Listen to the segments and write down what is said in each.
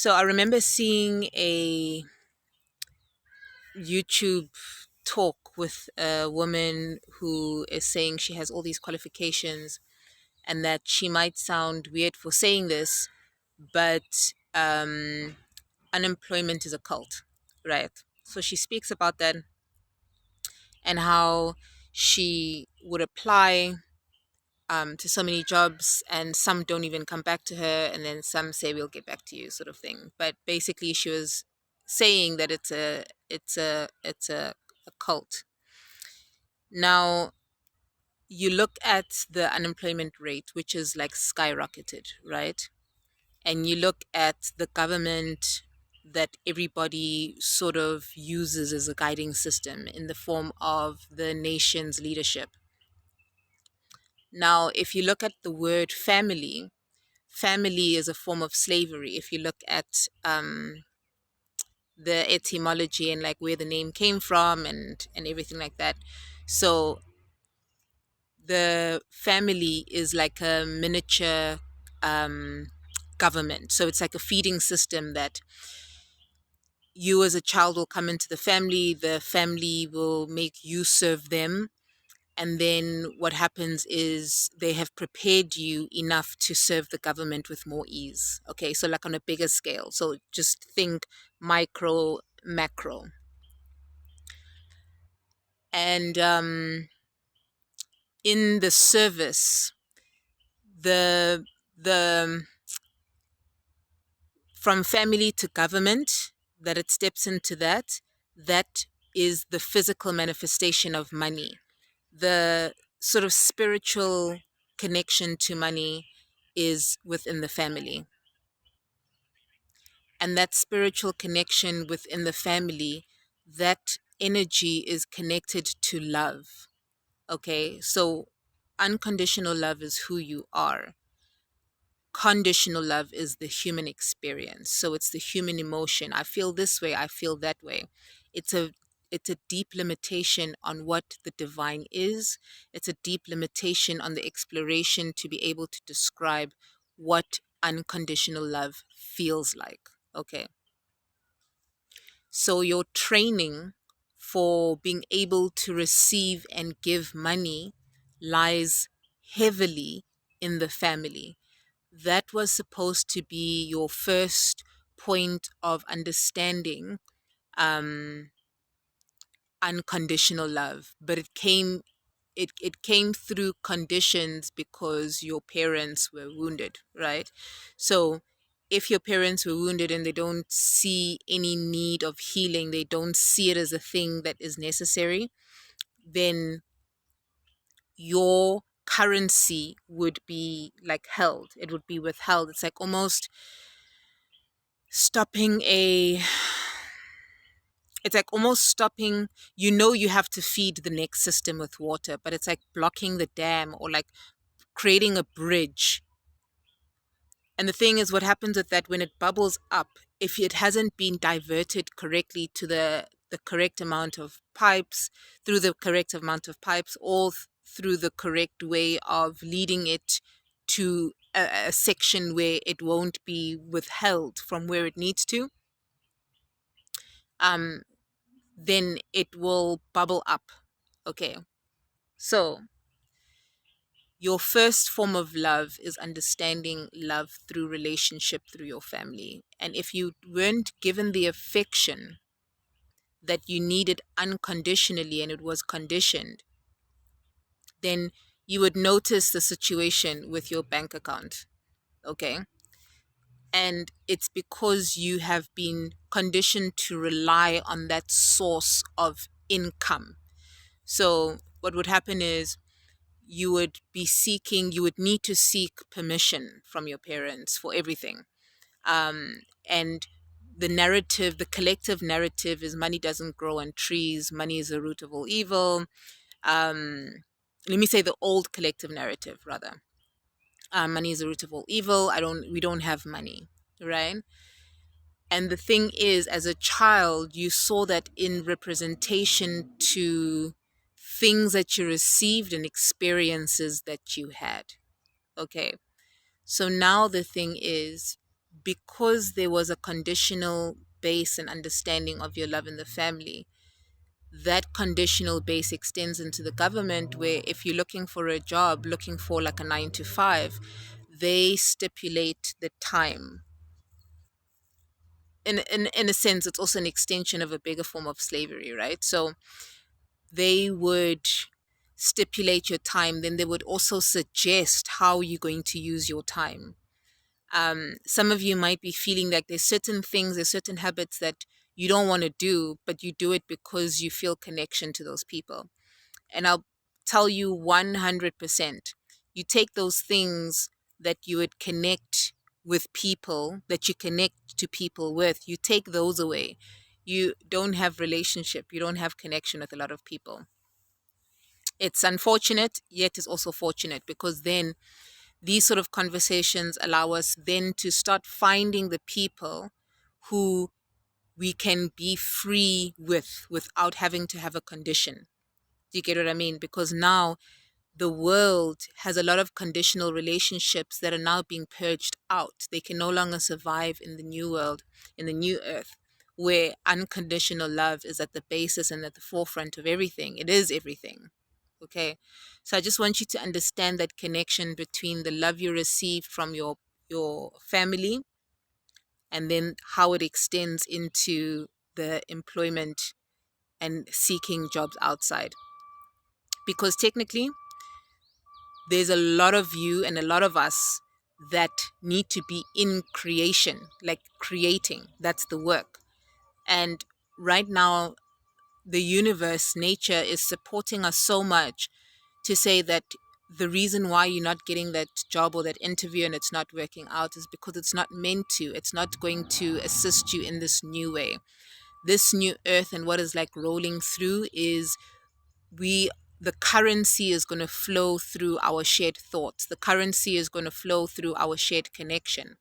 So I remember seeing a YouTube talk with a woman who is saying she has all these qualifications and that she might sound weird for saying this, but unemployment is a cult, right? So she speaks about that and how she would apply to so many jobs and some don't even come back to her, and then some say we'll get back to you, sort of thing. But basically she was saying that it's a cult. Now you look at the unemployment rate, which is like skyrocketed, right? And you look at the government that everybody sort of uses as a guiding system in the form of the nation's leadership. Now if you look at the word family, family is a form of slavery. If you look at the etymology and like where the name came from and everything like that. So the family is like a miniature um, government. So it's like a feeding system that you as a child will come into the family will make you serve them, and then what happens is they have prepared you enough to serve the government with more ease. Okay, so like on a bigger scale. So just think micro, macro. And in the service, the the from family to government, that it steps into that, that is the physical manifestation of money. The sort of spiritual connection to money is within the family. And that spiritual connection within the family, that energy is connected to love. Okay, so unconditional love is who you are. Conditional love is the human experience. So it's the human emotion. I feel this way, I feel that way. It's a it's a deep limitation on what the divine is. It's a deep limitation on the exploration to be able to describe what unconditional love feels like. Okay. So your training for being able to receive and give money lies heavily in the family. That was supposed to be your first point of understanding um, unconditional love, but it came through conditions because your parents were wounded, right? So if your parents were wounded and they don't see any need of healing, they don't see it as a thing that is necessary, then your currency would be like held. It would be withheld. It's like almost stopping a it's like almost stopping, you have to feed the next system with water, but it's like blocking the dam or like creating a bridge. And the thing is, what happens with that when it bubbles up, if it hasn't been diverted correctly to the correct amount of pipes, through the correct amount of pipes, or through the correct way of leading it to a section where it won't be withheld from where it needs to, um, then it will bubble up. Okay. So your first form of love is understanding love through relationship, through your family. And if you weren't given the affection that you needed unconditionally and it was conditioned, then you would notice the situation with your bank account. Okay. And it's because you have been conditioned to rely on that source of income. So, what would happen is you would need to seek permission from your parents for everything. And the collective narrative is money doesn't grow on trees, money is the root of all evil. Um, Let me say the old collective narrative rather. Money is the root of all evil. We don't have money, right? And the thing is, as a child, you saw that in representation to things that you received and experiences that you had. Okay. So now the thing is, because there was a conditional base and understanding of your love in the family, that conditional base extends into the government, where if you're looking for a job, looking for like a 9 to 5, they stipulate the time. In a sense, it's also an extension of a bigger form of slavery, right? So they would stipulate your time, then they would also suggest how you're going to use your time. Some of you might be feeling like there's certain things, there's certain habits that you don't want to do, but you do it because you feel connection to those people. And I'll tell you 100%, you take those things that you would connect with people, that you connect to people with, you take those away. You don't have relationship, you don't have connection with a lot of people. It's unfortunate, yet it's also fortunate, because then these sort of conversations allow us then to start finding the people who we can be free with without having to have a condition. Do you get what I mean? Because now the world has a lot of conditional relationships that are now being purged out. They can no longer survive in the new world, in the new earth, where unconditional love is at the basis and at the forefront of everything. It is everything. Okay. So I just want you to understand that connection between the love you receive from your family, and then how it extends into the employment and seeking jobs outside. Because technically, there's a lot of you and a lot of us that need to be in creation, like creating. That's the work. And right now, the universe, nature, is supporting us so much to say that the reason why you're not getting that job or that interview and it's not working out is because it's not meant to. It's not going to assist you in this new way. This new earth and what is like rolling through is, we the currency is going to flow through our shared thoughts. The currency is going to flow through our shared connection.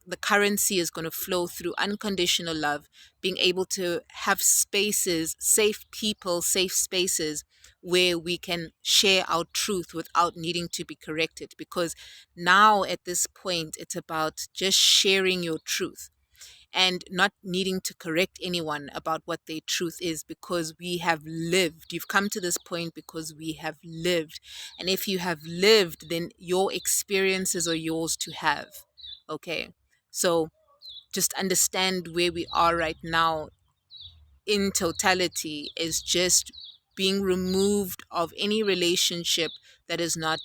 The currency is going to flow through unconditional love, being able to have spaces, safe people, safe spaces where we can share our truth without needing to be corrected. Because now at this point, it's about just sharing your truth and not needing to correct anyone about what their truth is, because we have lived. You've come to this point because we have lived. And if you have lived, then your experiences are yours to have. Okay. So just understand where we are right now in totality is just being removed of any relationship that is not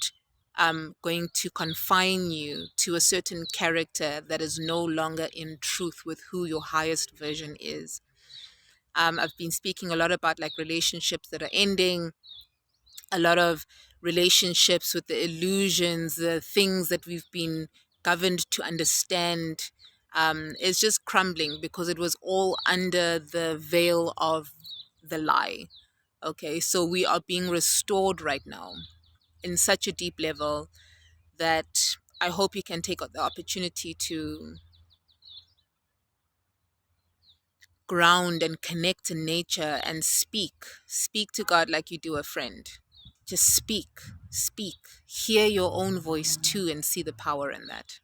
going to confine you to a certain character that is no longer in truth with who your highest version is. I've been speaking a lot about like relationships that are ending, a lot of relationships with the illusions, the things that we've been governed to understand, is just crumbling because it was all under the veil of the lie. Okay, so we are being restored right now in such a deep level that I hope you can take the opportunity to ground and connect to nature and speak. Speak to God like you do a friend. Just speak, speak. Hear your own voice too and see the power in that.